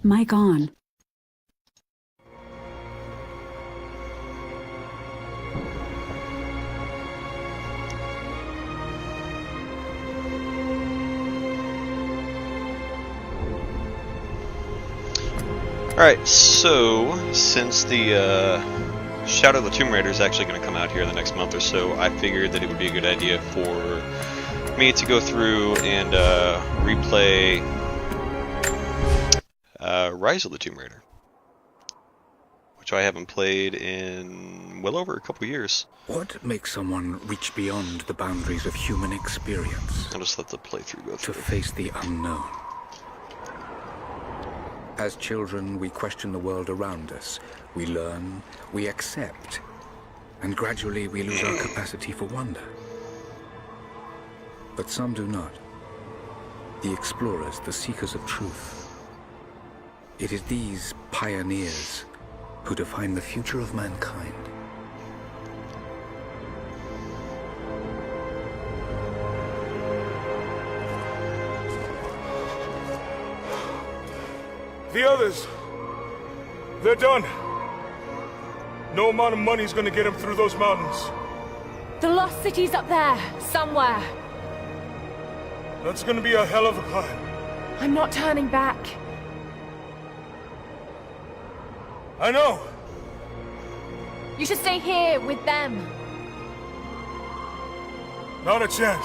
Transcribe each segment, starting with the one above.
Mic on. Alright, so since the Shadow of the Tomb Raider is actually going to come out here in the next month or so, I figured that it would be a good idea for me to go through and replay Rise of the Tomb Raider, which I haven't played in well over a couple years. What makes someone reach beyond the boundaries of human experience? I'll just let the playthrough go through. To face the unknown. As children, we question the world around us. We learn, we accept, and gradually we lose our capacity for wonder. But some do not. The explorers, the seekers of truth. It is these pioneers who define the future of mankind. The others, they're done. No amount of money's gonna get them through those mountains. The lost city's up there, somewhere. That's gonna be a hell of a climb. I'm not turning back. I know. You should stay here with them. Not a chance.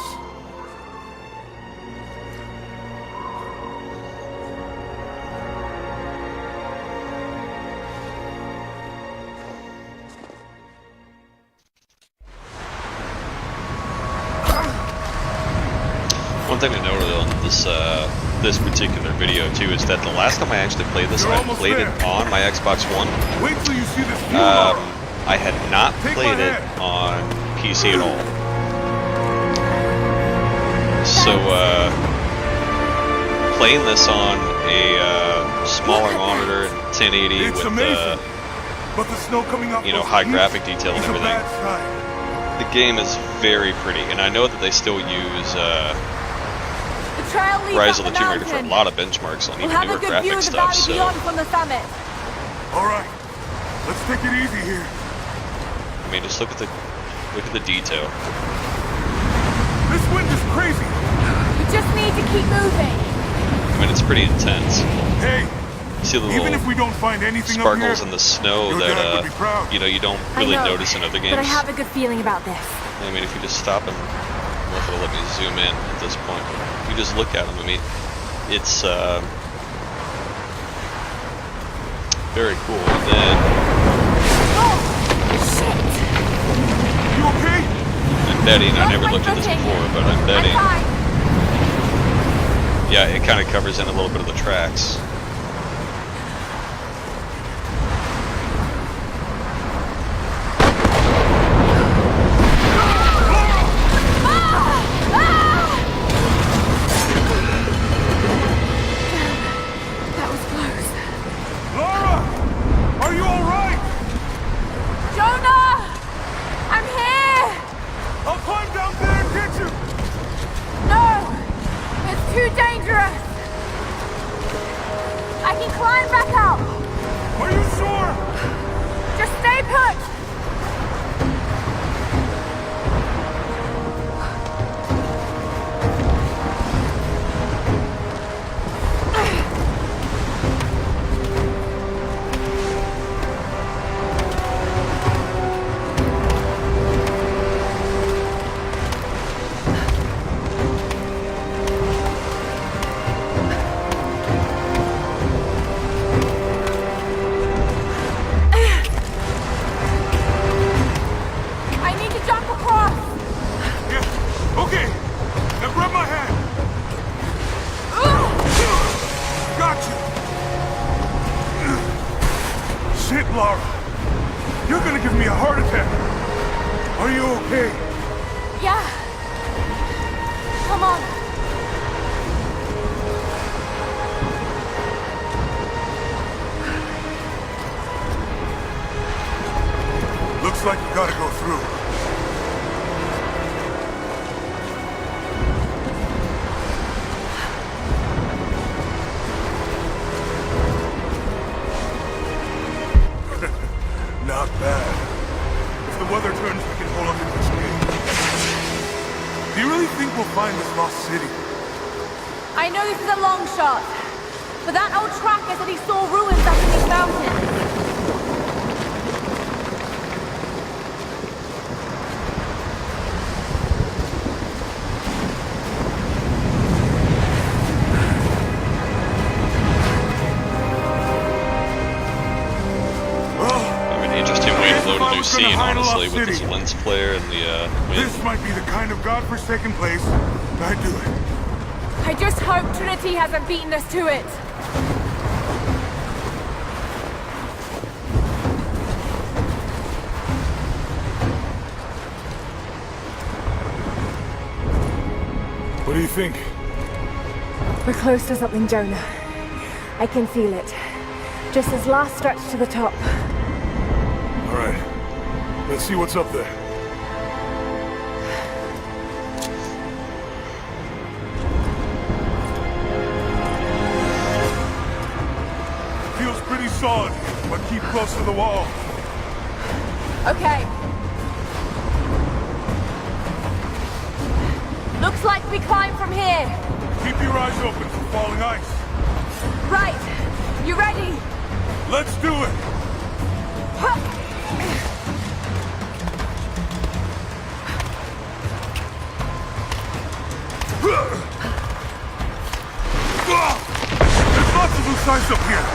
One thing to note on this particular video too is that the last time I actually played this, I played it on my Xbox One. Wait till you see this view. I had not played it on PC at all. So playing this on a smaller monitor, 1080 It's with amazing. But the snow coming off those high peaks graphic detail and is a everything. bad sign. The game is very pretty, and I know that they still use The trail leads Rise up of the Tomb Raider for a mountain. lot of benchmarks on We'll even have newer a good view graphic of the stuff. valley So beyond from the summit. All right, let's take it easy here. I mean, just look at the detail. This wind is crazy. We just need to keep moving. I mean, it's pretty intense. Hey, See the even little if we don't find anything up sparkles here, in the snow your dad would be that proud. you don't I really know, notice in other games. But I have a good feeling about this. I mean, if you just stop and it'll let me zoom in at this point. If you just look at them, I mean, it's very cool. And then Oh, shit! You okay? embedding. I Lost never my looked at this footing. before, but I'm embedding. fine. Yeah, it kind of covers in a little bit of the tracks. That was close. Laura, are you all right? Jonah! I'm here! I'll climb down there and get you. No! It's too dangerous! I can climb back up! Are you sure? Just stay put! I need to jump across! Yeah. Okay. Now grab my hand. Got you. Shit, Laura. You're gonna give me a heart attack. Are you okay? Yeah. Come on. Looks like you gotta go through. careful up in this cave. Do you really think we'll find this lost city? I know this is a long shot, but that old tracker said he saw ruins up in these mountains. New scene, honestly, with this lens flare and the wind. This might be the kind of godforsaken place I'd do it. I just hope Trinity hasn't beaten us to it. What do you think? We're close to something, Jonah. I can feel it. Just this last stretch to the top. All right. Let's see what's up there. Feels pretty solid, but keep close to the wall. Okay. Looks like we climb from here. Keep your eyes open for falling ice. Right. You ready? Let's do it. Huh. There's lots of loose ice up here.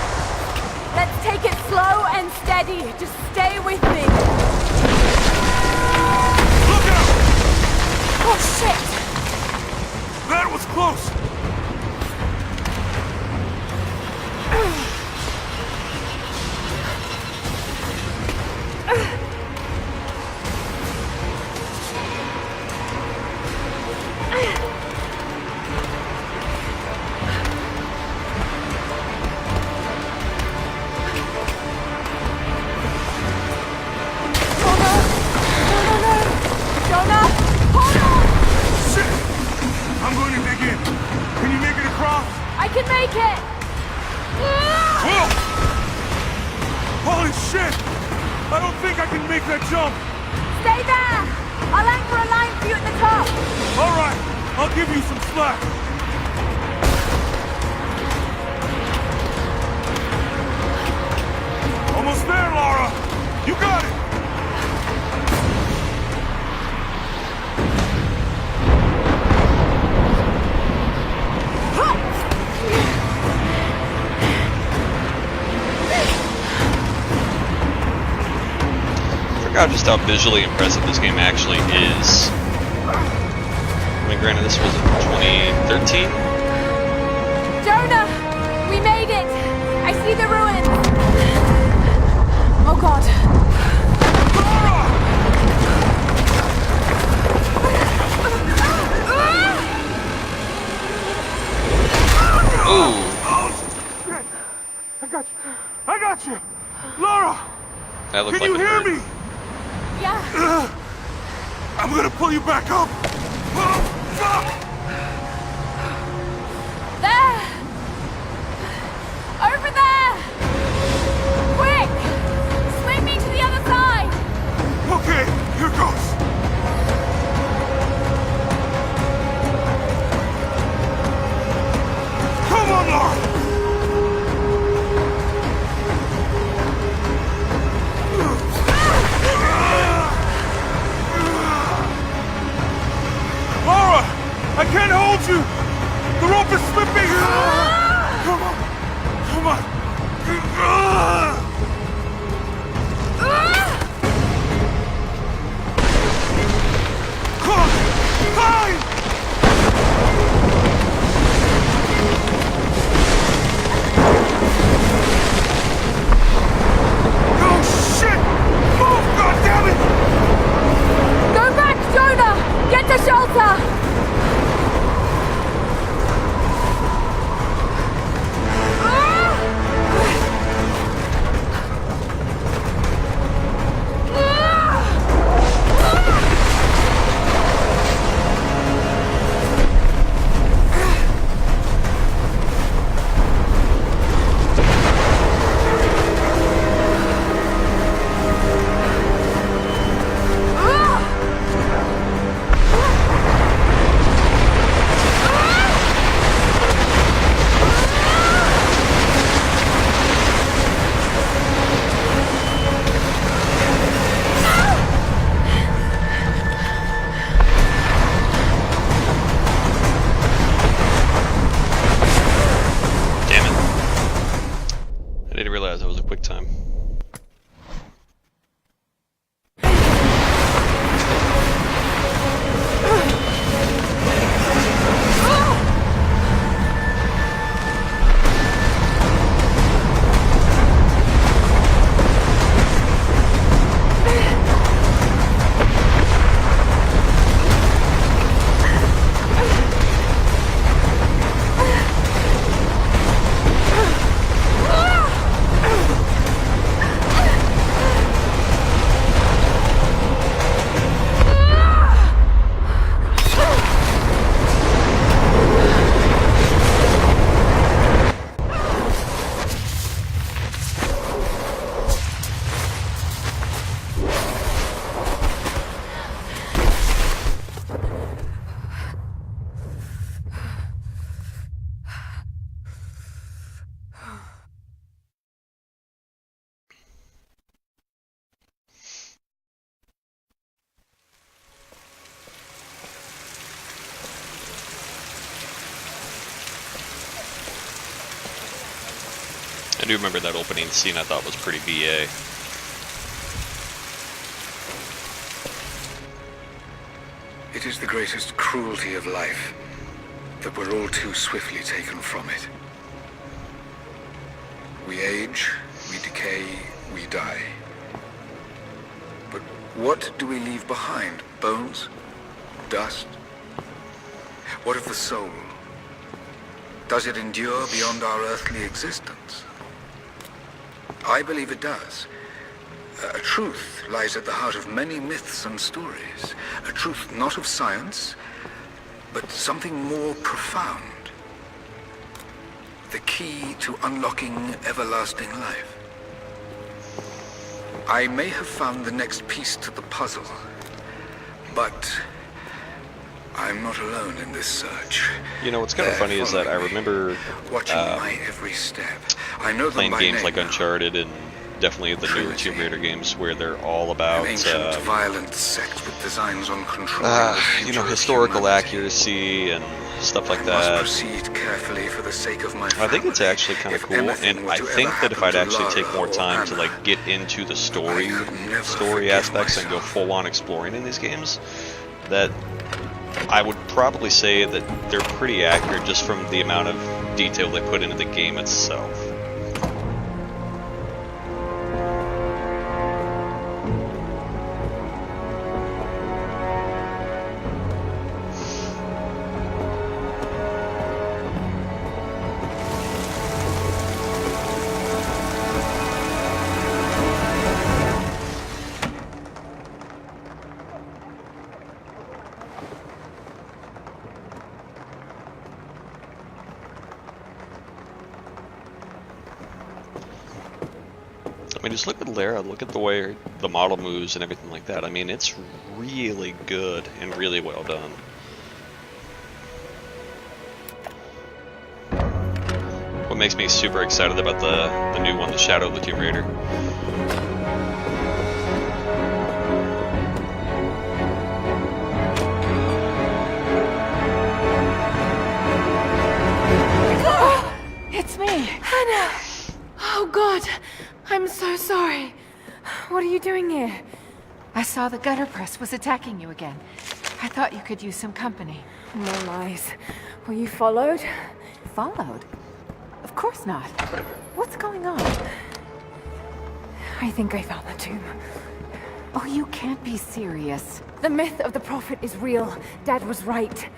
Let's take it slow and steady. Just stay with me. Look out! Oh, shit! That was close. I can make it! Whoa! Holy shit! I don't think I can make that jump! Stay there! I'll anchor a line for you at the top! Alright, I'll give you some slack. Almost there, Lara! You got it! I forgot just how visually impressive this game actually is. I mean, granted, this was in 2013. Jonah! We made it! I see the ruins! Oh god. Ooh! I got you! Lara! That looked Can like you it hear hurt. me? Yeah. I'm gonna pull you back up! Oh, fuck! There! Over there! Quick! Swing me to the other side! Okay, here goes. Come on, Lara! Lara! I can't hold you! The rope is slipping! Come on! Come on! Come on! Fine! Oh shit! Move, goddammit! Go back, Jonah! Get to shelter! I do remember that opening scene. I thought was pretty BA. It is the greatest cruelty of life that we're all too swiftly taken from it. We age, we decay, we die. But what do we leave behind? Bones? Dust? What of the soul? Does it endure beyond our earthly existence? I believe it does. A truth lies at the heart of many myths and stories. A truth not of science, but something more profound. The key to unlocking everlasting life. I may have found the next piece to the puzzle, but I'm not alone in this search. You know, what's kind of funny is that I remember watching my every step. I know them playing by games name like now. Uncharted and definitely the newer Tomb Raider games where they're all about, An ancient, violent sect with designs on control. you know, historical accuracy and stuff like I that. must proceed carefully for the sake of my I think it's family. actually kind of If cool, anything and were I to think ever that if I'd happen to actually take Lara more or time to Anna, like get into the story, I could never story forgive aspects and go myself. full on exploring in these games, that I would probably say that they're pretty accurate just from the amount of detail they put into the game itself. I mean, just look at Lara, look at the way the model moves and everything like that. I mean, it's really good and really well done. What makes me super excited about the new one, the Shadow of the Tomb Raider. It's me! Hannah! Oh God! I'm so sorry. What are you doing here? I saw the gutter press was attacking you again. I thought you could use some company. No lies. Were you followed? Followed? Of course not. What's going on? I think I found the tomb. Oh, you can't be serious. The myth of the Prophet is real. Dad was right.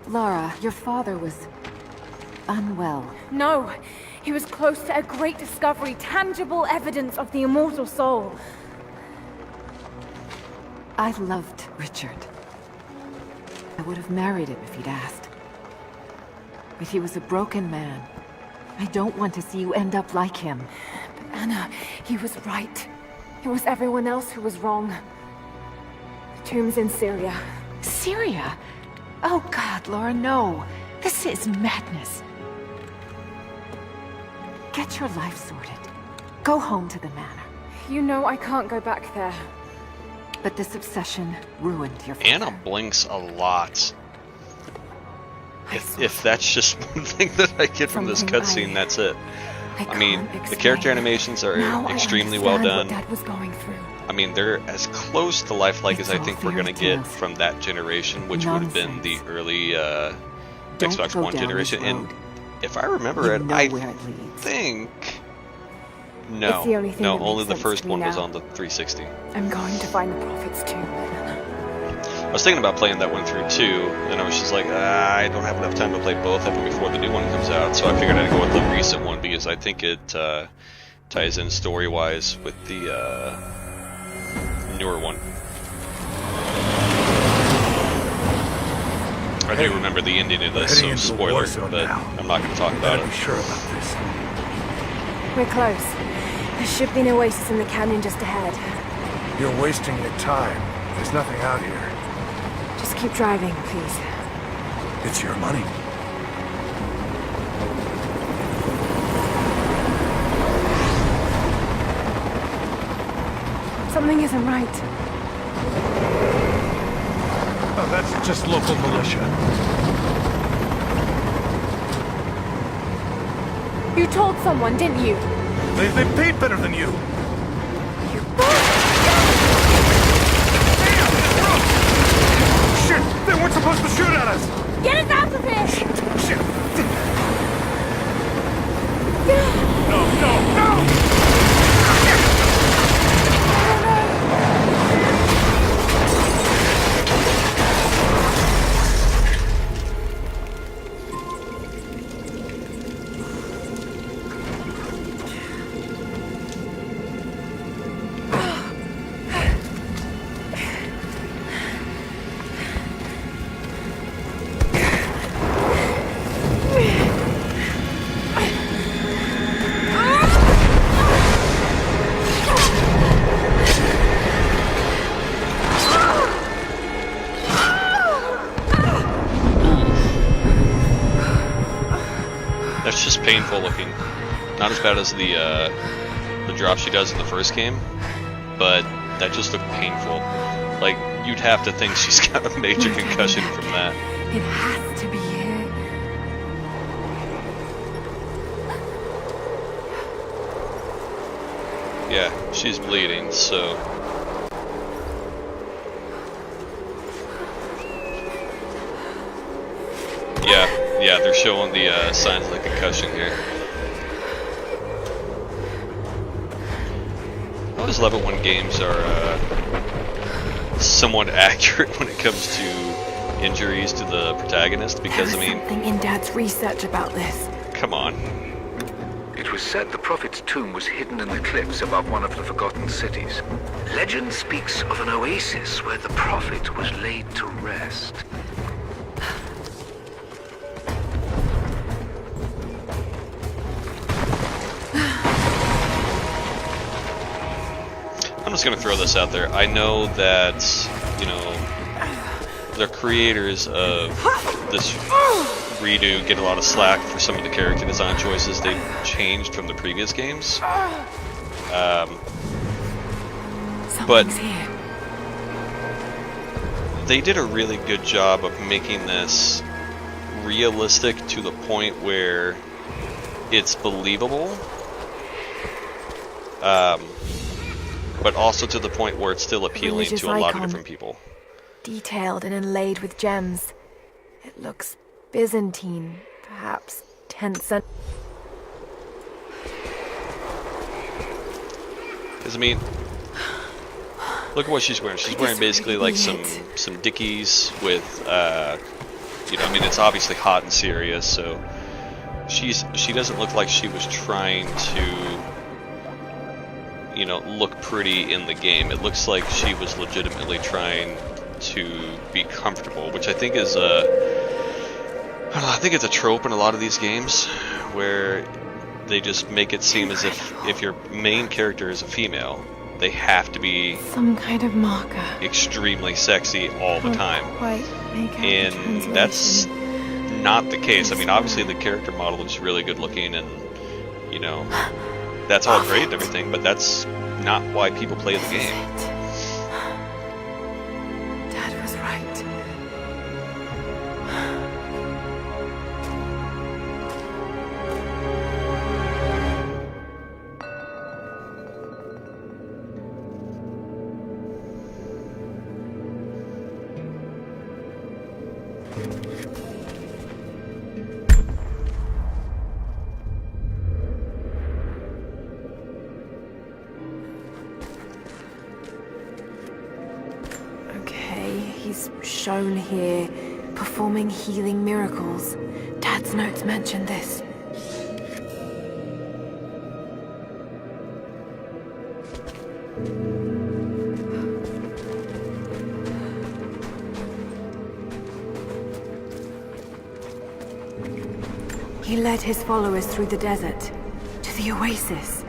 Lara, your father was unwell. No, he was close to a great discovery, tangible evidence of the immortal soul. I loved Richard. I would have married him if he'd asked. But he was a broken man. I don't want to see you end up like him. But Anna, he was right. It was everyone else who was wrong. The tomb's in Syria. Syria? Oh God, Laura, no. This is madness. Get your life sorted. Go home to the manor. You know I can't go back there. But this obsession ruined your father. Anna blinks a lot. I saw If that's just one thing that I get from this Something cutscene, that's it. I mean, can't the explain. character animations are Now I extremely well understand done. what Dad was going through. I mean, they're as close to lifelike It's as I all think we're fairy gonna get tales. from that generation, which would have been the Nonsense. early Don't Xbox go One down generation. this And road. if I remember You it, know I where it leads. think It's the only thing no, that only makes the sense first to me one was now. on the 360. I'm going to find the Prophet's tomb. I was thinking about playing that one through too, and I was just like, I don't have enough time to play both of them before the new one comes out, so I figured I'd go with the recent one because I think it ties in story-wise with the newer one. I do remember the ending of this, so Heading into a war spoiler, zone but now. I'm not going to talk about Better be it. sure about this. We're close. There should be an oasis in the canyon just ahead. You're wasting your time. There's nothing out here. Just keep driving, please. It's your money. Something isn't right. Oh, that's just local militia. You told someone, didn't you? They paid better than you. Shit! They weren't supposed to shoot at us! Get us out of here! Shit! No! That's just painful looking. Not as bad as the drop she does in the first game, but that just looked painful. Like, you'd have to think she's got a major concussion from that. It has to be here. Yeah, she's bleeding, so... Yeah, they're showing the signs of the concussion here. I always love it when games are somewhat accurate when it comes to injuries to the protagonist, because, I mean... something in Dad's research about this. Come on. It was said the Prophet's tomb was hidden in the cliffs above one of the forgotten cities. Legend speaks of an oasis where the Prophet was laid to rest. I'm just gonna throw this out there. I know that, you know, the creators of this redo get a lot of slack for some of the character design choices they've changed from the previous games. But Something's here. they did a really good job of making this realistic to the point where it's believable. But also to the point where it's still appealing Religious to a lot of icon. different people. Detailed and inlaid with gems. It looks Byzantine, perhaps 10th century. Because, I mean, look at what she's wearing. She's wearing basically like some Dickies with, you know, I mean, it's obviously hot in Syria, so she doesn't look like she was trying to, you know, look pretty in the game. It looks like she was legitimately trying to be comfortable, which I think is I think it's a trope in a lot of these games where they just make it seem as if your main character is a female, they have to be Some kind of marker. extremely sexy all the time. Quite make out the And that's translation. not the case. I mean, obviously the character model is really good looking and, you know, that's all great and everything, but that's not why people play the game. Dad was right. Okay, he's shown here, performing healing miracles. Dad's notes mention this. He led his followers through the desert, to the oasis.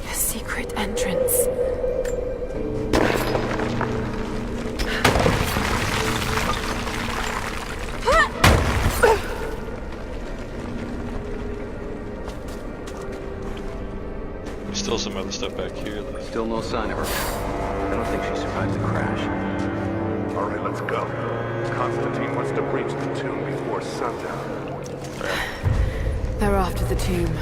A secret entrance. some other stuff back here. Though. Still no sign of her. I don't think she survived the crash. All right, let's go. Constantine wants to breach the tomb before sundown. They're after the tomb.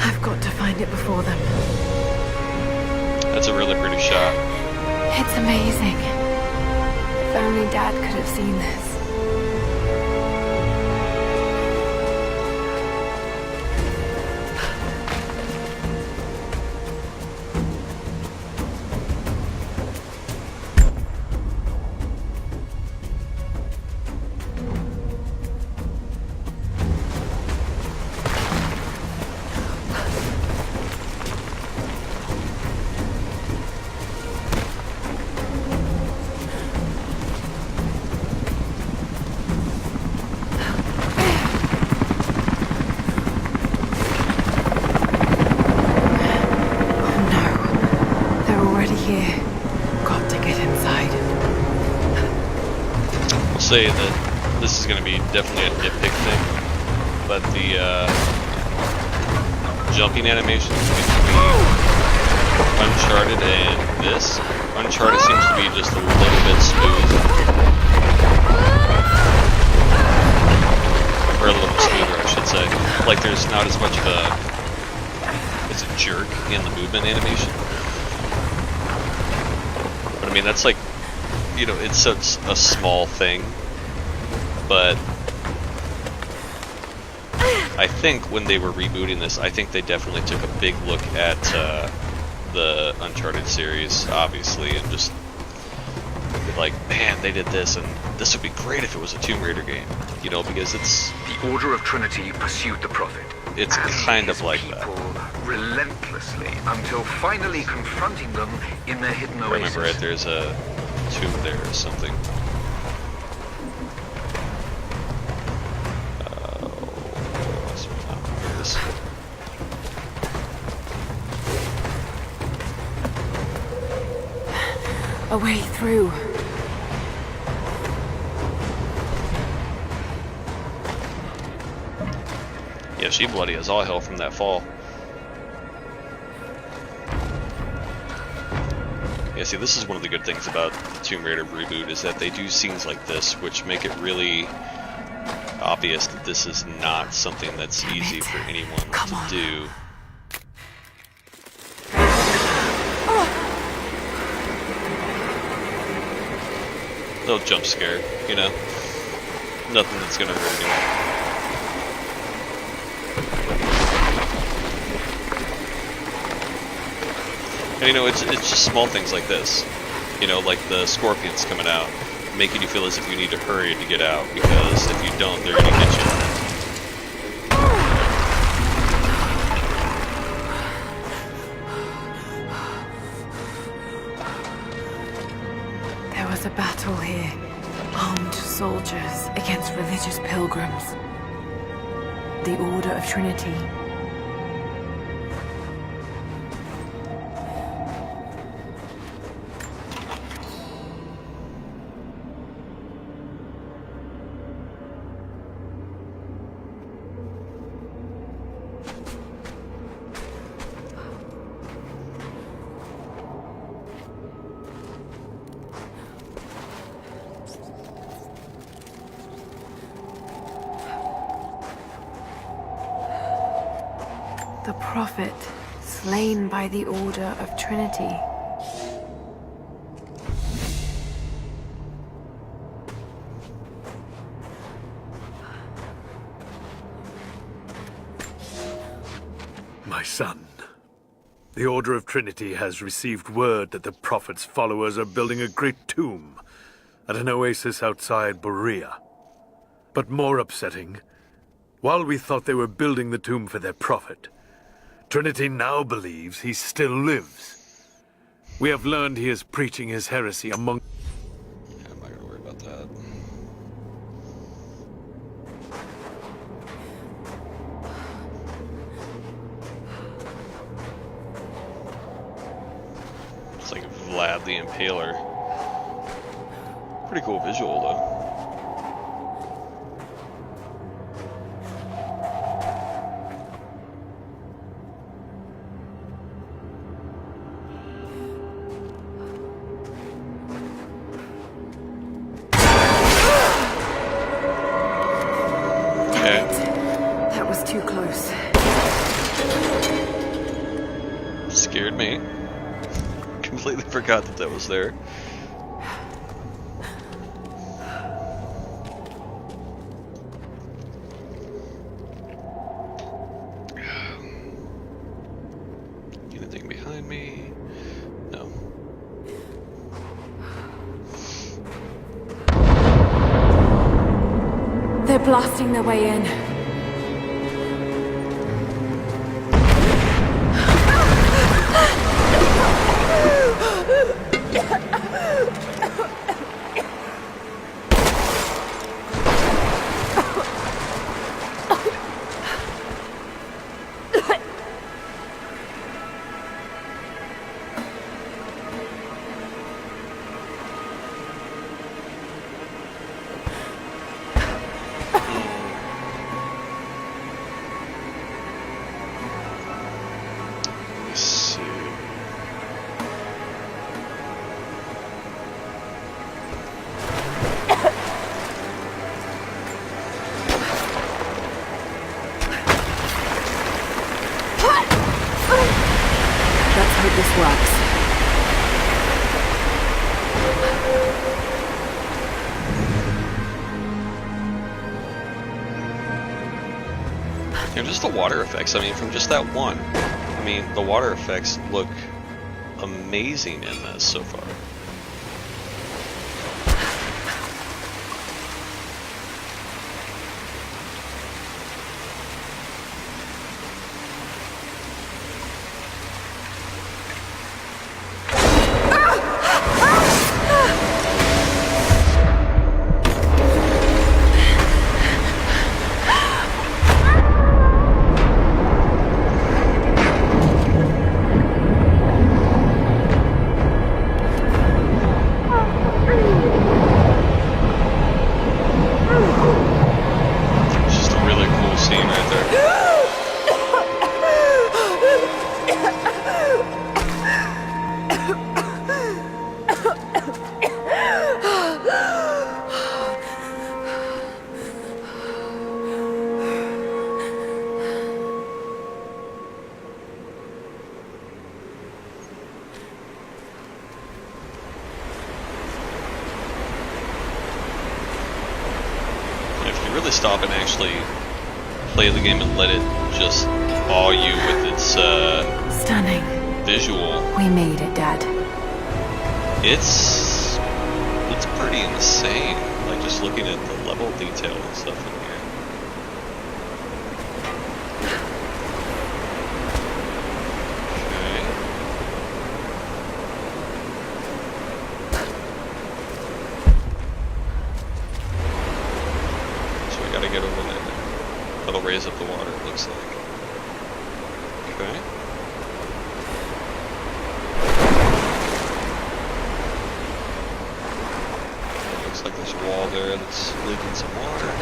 I've got to find it before them. That's a really pretty shot. It's amazing. If only Dad could have seen this. Say that this is going to be definitely a nitpick thing, but the jumping animation between Uncharted and this, Uncharted seems to be just a little bit smooth, or a little smoother, I should say. Like there's not as much of a jerk in the movement animation. But I mean that's like, you know, it's such a small thing, but I think when they were rebooting this, I think they definitely took a big look at the Uncharted series, obviously, and just like, man, they did this, and this would be great if it was a Tomb Raider game, you know, because it's... The Order of Trinity pursued the Prophet. It's kind of like that. Relentlessly, until finally confronting them in their hidden oasis. Remember it, there's a tomb there or something. A way through. Yeah, she bloody as all hell from that fall. Yeah, see, this is one of the good things about the Tomb Raider reboot, is that they do scenes like this, which make it really obvious that this is not something that's easy for anyone to do. Little jump scare, you know? Nothing that's gonna hurt anyone. And you know, it's just small things like this. You know, like the scorpions coming out, making you feel as if you need to hurry to get out, because if you don't, they're gonna get you. There was a battle here. Armed soldiers against religious pilgrims. The Order of Trinity. The Prophet, slain by the Order of Trinity. My son, the Order of Trinity has received word that the Prophet's followers are building a great tomb at an oasis outside Berea. But more upsetting, while we thought they were building the tomb for their Prophet, Trinity now believes he still lives. We have learned he is preaching his heresy among... Yeah, I'm not gonna worry about that. It's like Vlad the Impaler. Pretty cool visual, though. scared me. Completely forgot that that was there. Anything behind me? No. They're blasting their way in. Let's see. Let's hope this works. You know, just the water effects. I mean, from just that one. I mean, the water effects look amazing in this so far. It's just a really cool scene right there. If you really stop and actually play the game and let it just awe you with its Stunning. visual, We made it, Dad. it's pretty insane. Like just looking at the level detail and stuff in here. Okay. So we gotta get over there. That'll raise up the water, it looks like. Okay. Looks like there's a wall there that's leaking some water.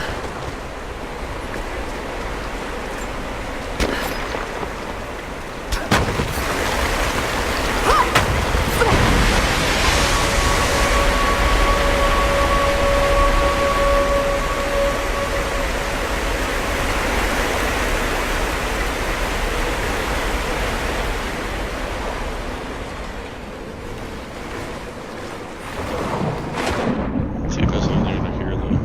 See if there's anything under here though.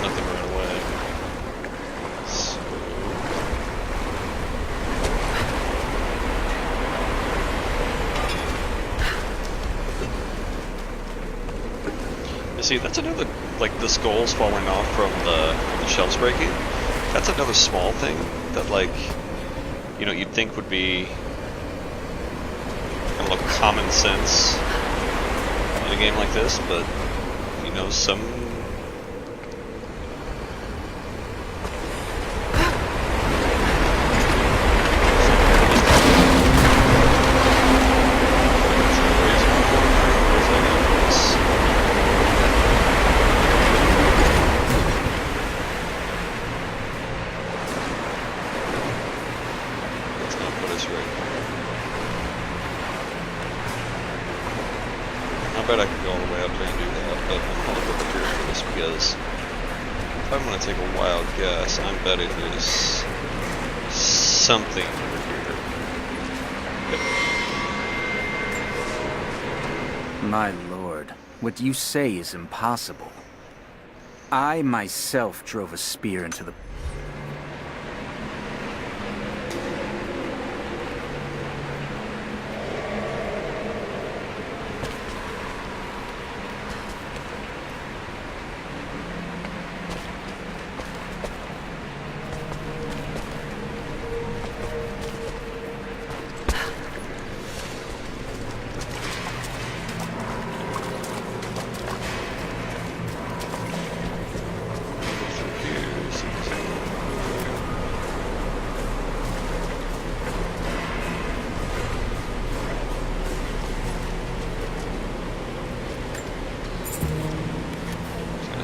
Nothing right away. So... You see, that's another, like the skulls falling off from the shelves breaking. That's another small thing that, like, you know, you'd think would be kind of like common sense in a game like this, but you know, some I bet I could go all the way up there and do that, but I'm gonna look through for this because if I'm gonna take a wild guess, I'm betting there's something over here. My lord, what you say is impossible. I myself drove a spear into the...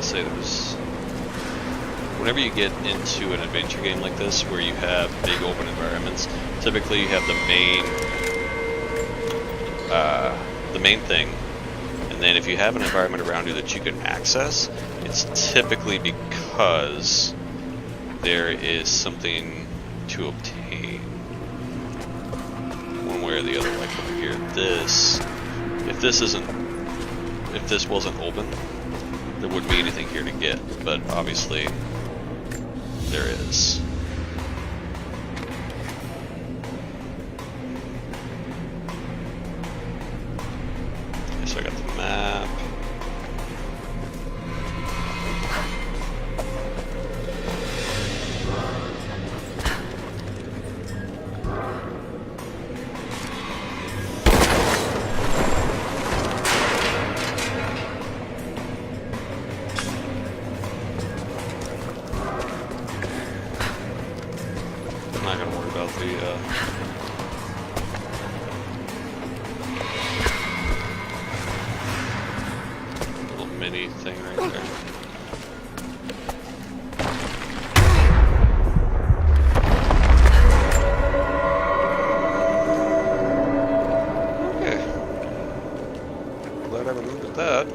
Say there's whenever you get into an adventure game like this where you have big open environments, typically you have the main thing, and then if you have an environment around you that you can access, it's typically because there is something to obtain one way or the other. Like over here, if this wasn't open, there wouldn't be anything here to get, but obviously there is. Okay, so I got the map. I'm not gonna worry about the little mini thing right there. Okay. Glad I remembered that,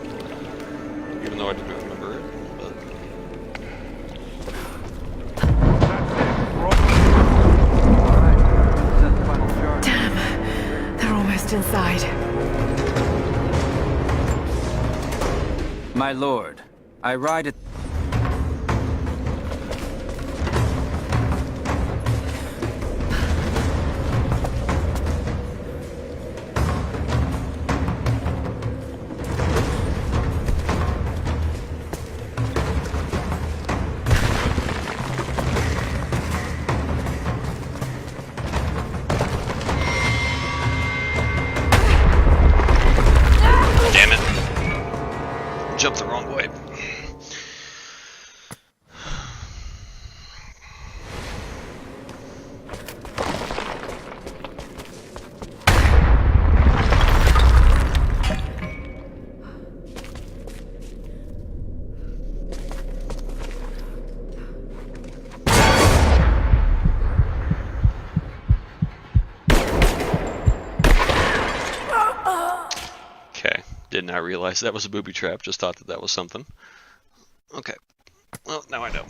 even though I didn't remember it. But They're almost inside. My lord, I ride at... damn it! Jumped the wrong way. Okay, did not realize that was a booby trap, just thought that that was something. Okay, well, now I know.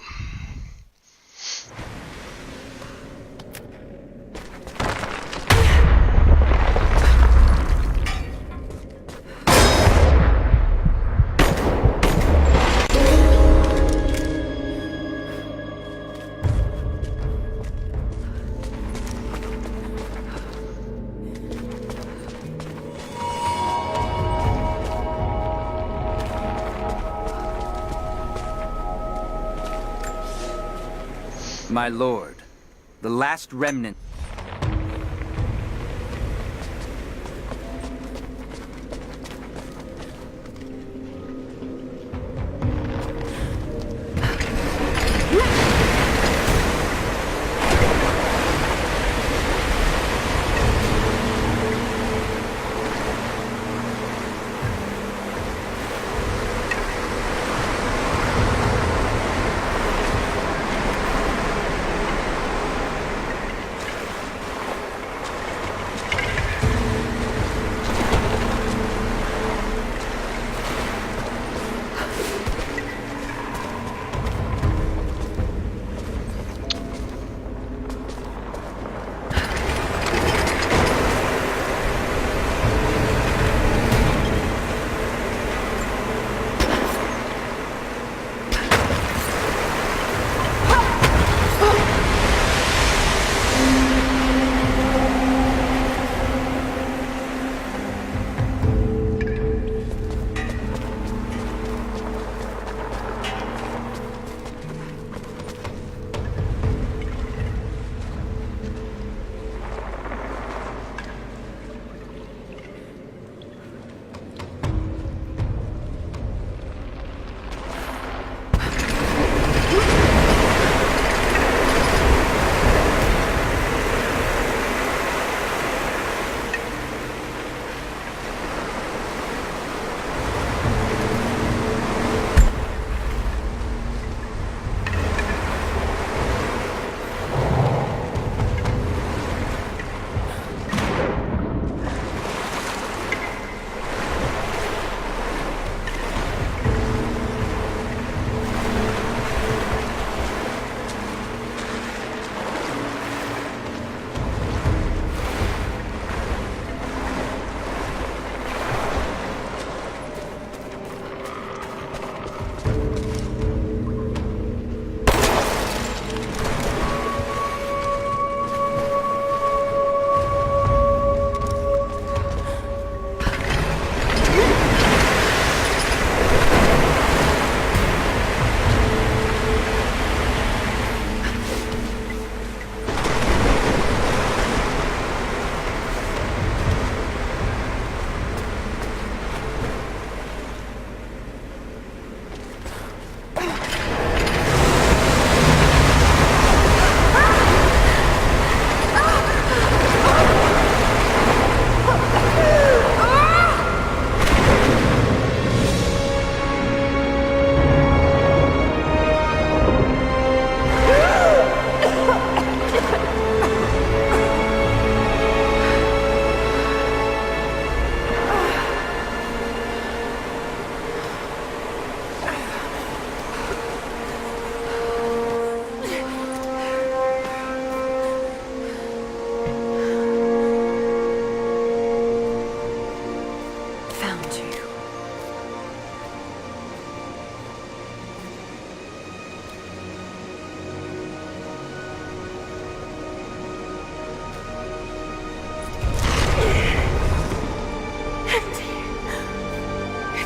My lord, the last remnant...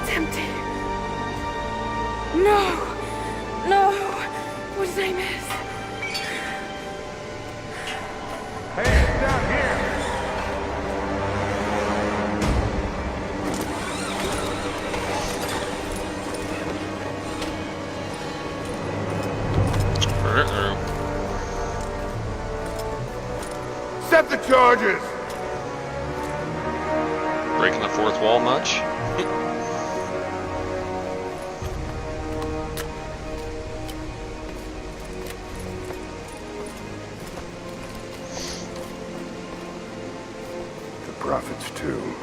It's empty. No! No! What did I miss? Hey, down here! Set the charges! Breaking the fourth wall much? The Prophet's tomb.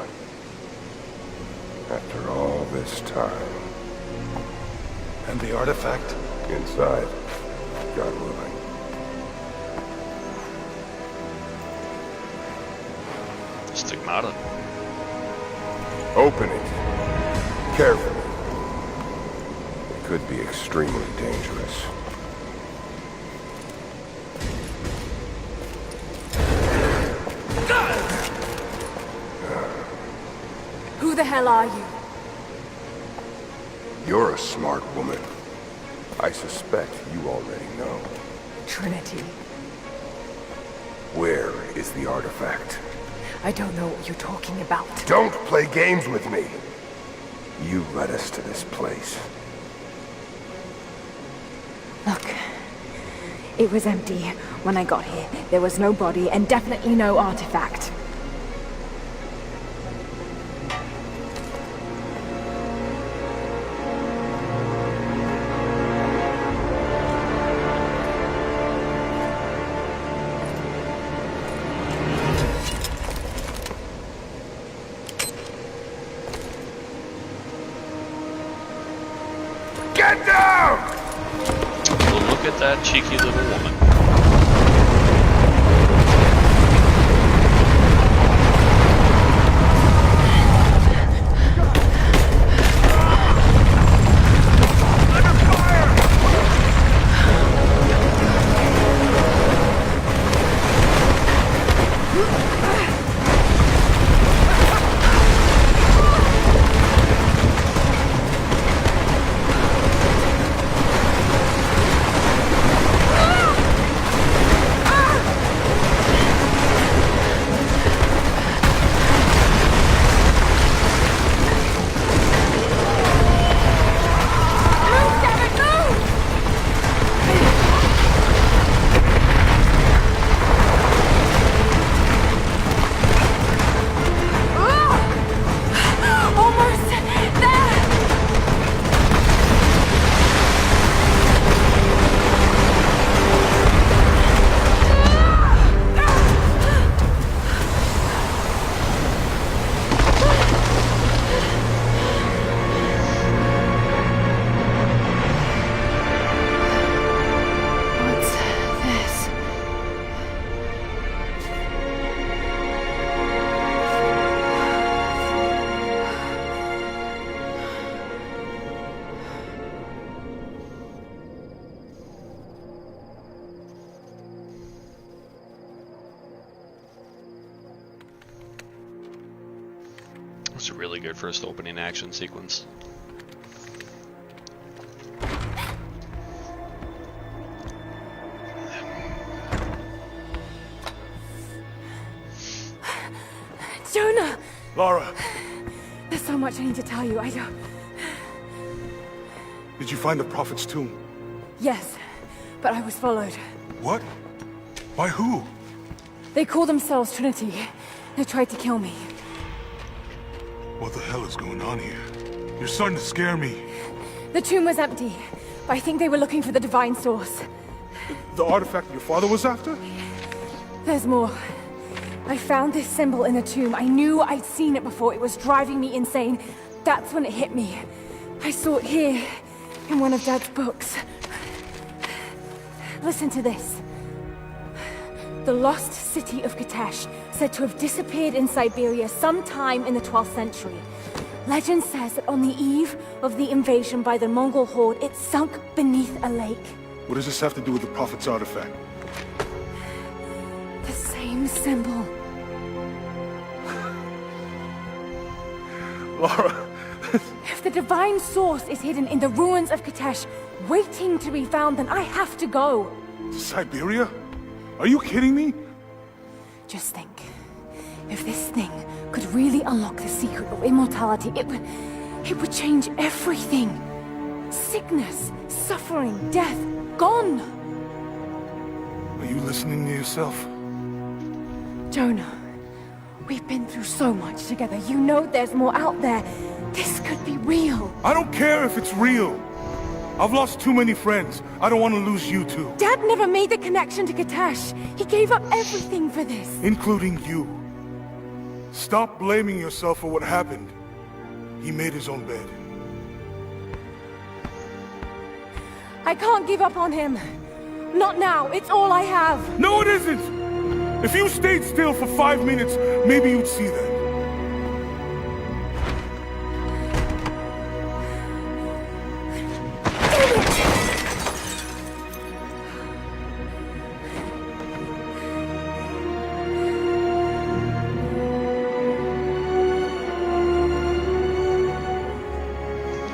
After all this time. And the artifact? Inside. God willing. Stigmata. Open it. Carefully. It could be extremely dangerous. Who the hell are you? You're a smart woman. I suspect you already know. Trinity. Where is the artifact? I don't know what you're talking about. Don't play games with me! You led us to this place. Look. It was empty when I got here. There was no body and definitely no artifact. Get down! Well, look at that cheeky little woman. It's a really good first opening action sequence. Jonah! Lara, There's so much I need to tell you. I don't... did you find the Prophet's tomb? Yes, but I was followed. What? By who? They call themselves Trinity. They tried to kill me. What the hell is going on here? You're starting to scare me. The tomb was empty, but I think they were looking for the divine source. The artifact your father was after? There's more. I found this symbol in the tomb. I knew I'd seen it before. It was driving me insane. That's when it hit me. I saw it here, in one of Dad's books. Listen to this. The lost city of Kitesh, said to have disappeared in Siberia sometime in the 12th century. Legend says that on the eve of the invasion by the Mongol horde, it sunk beneath a lake. What does this have to do with the Prophet's artifact? The same symbol. Lara, If the divine source is hidden in the ruins of Katesh, waiting to be found, then I have to go. To Siberia? Are you kidding me? Just think. If this thing could really unlock the secret of immortality, it would change everything. Sickness, suffering, death, gone. Are you listening to yourself? Jonah, we've been through so much together. You know there's more out there. This could be real. I don't care if it's real. I've lost too many friends. I don't want to lose you too. Dad never made the connection to Katesh. He gave up everything for this. Including you. Stop blaming yourself for what happened. He made his own bed. I can't give up on him. Not now. It's all I have. No, it isn't! If you stayed still for 5 minutes, maybe you'd see that.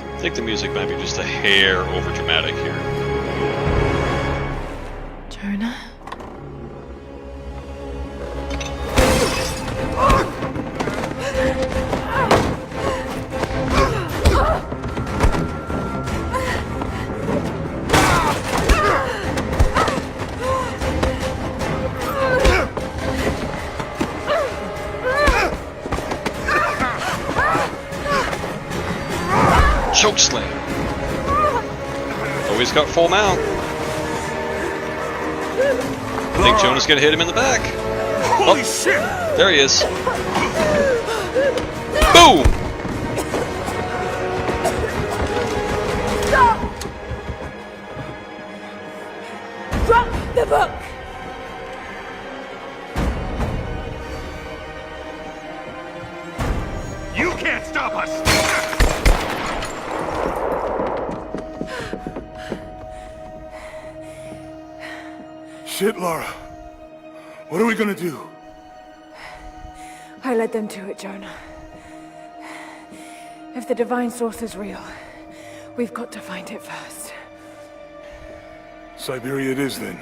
I think the music might be just a hair over dramatic here. Jonah? Chokeslam. Oh, he's got full mount. I think Jonah's gonna hit him in the back. Holy shit! There he is. Boom! Stop! Drop the book! You can't stop us! Shit, Lara. What are we gonna do? I led them to it, Jonah. If the divine source is real, we've got to find it first. Siberia it is, then.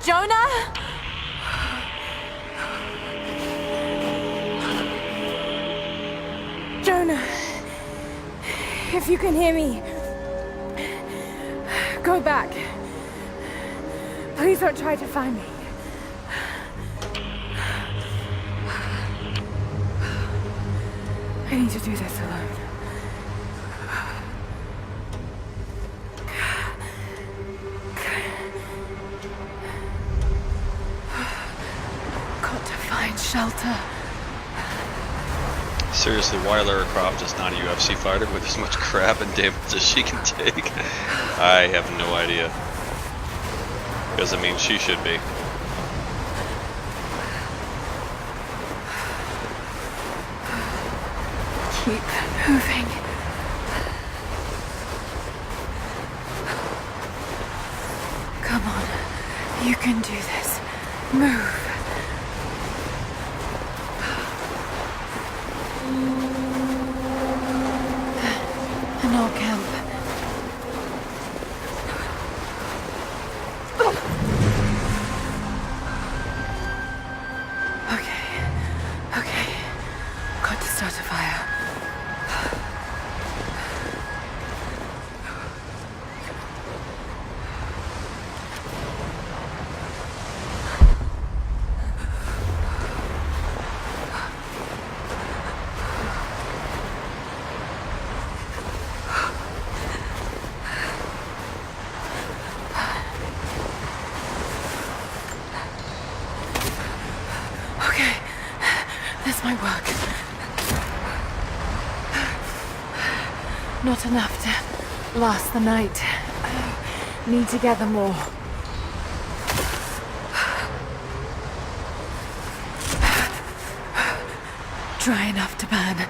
Jonah? Jonah, if you can hear me, go back. Please don't try to find me. I need to do this alone. Got to find shelter. Seriously, why Lara Croft is not a UFC fighter with as much crap and damage as she can take? I have no idea. Because, I mean, she should be. Keep moving. Come on. You can do this. Move. An old camp. Okay. Got to start a fire. That's my work. Not enough to last the night. Need to gather more. Dry enough to burn.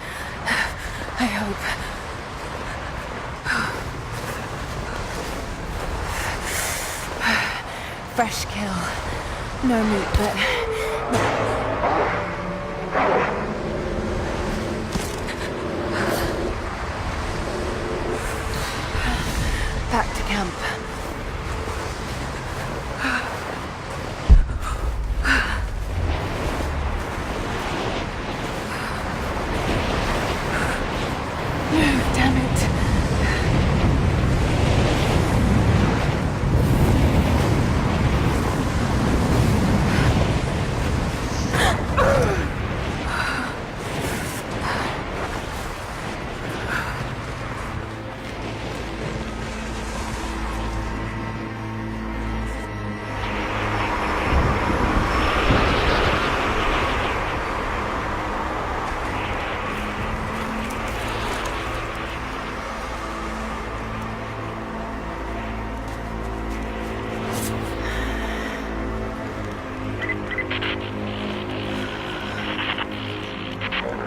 I hope. Fresh kill. No meat, but... Back to camp. Damn it.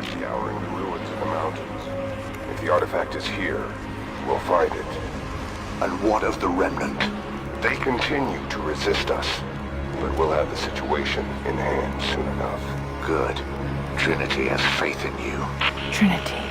Scouring the ruins in the mountains. If the artifact is here, we'll find it. And what of the Remnant? They continue to resist us, but we'll have the situation in hand soon enough. Good. Trinity has faith in you. Trinity.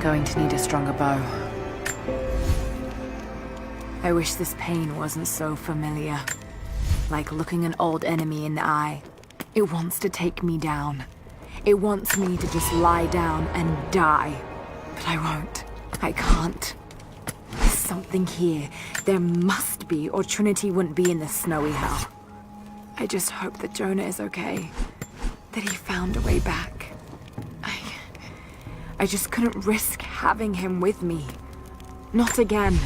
Going to need a stronger bow. I wish this pain wasn't so familiar. Like looking an old enemy in the eye. It wants to take me down. It wants me to just lie down and die. But I won't. I can't. There's something here. There must be, or Trinity wouldn't be in this snowy hell. I just hope that Jonah is okay. That he found a way back. I just couldn't risk having him with me. Not again.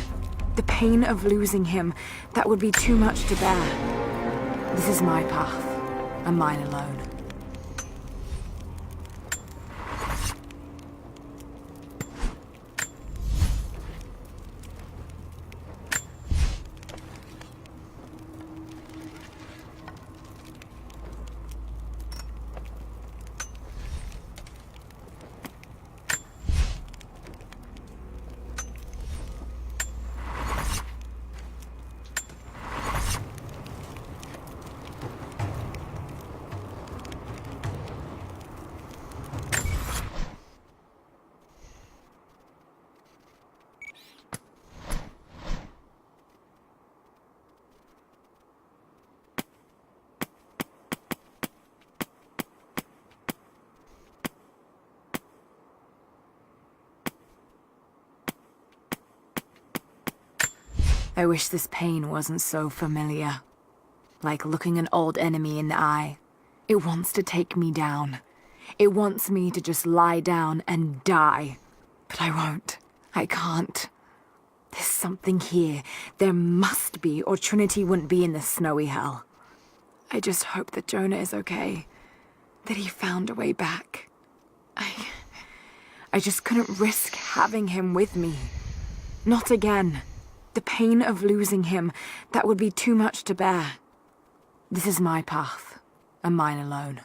The pain of losing him, that would be too much to bear. This is my path, and mine alone. I wish this pain wasn't so familiar. Like looking an old enemy in the eye. It wants to take me down. It wants me to just lie down and die. But I won't. I can't. There's something here. There must be, or Trinity wouldn't be in this snowy hell. I just hope that Jonah is okay. That he found a way back. I just couldn't risk having him with me. Not again. The pain of losing him, that would be too much to bear. This is my path, and mine alone.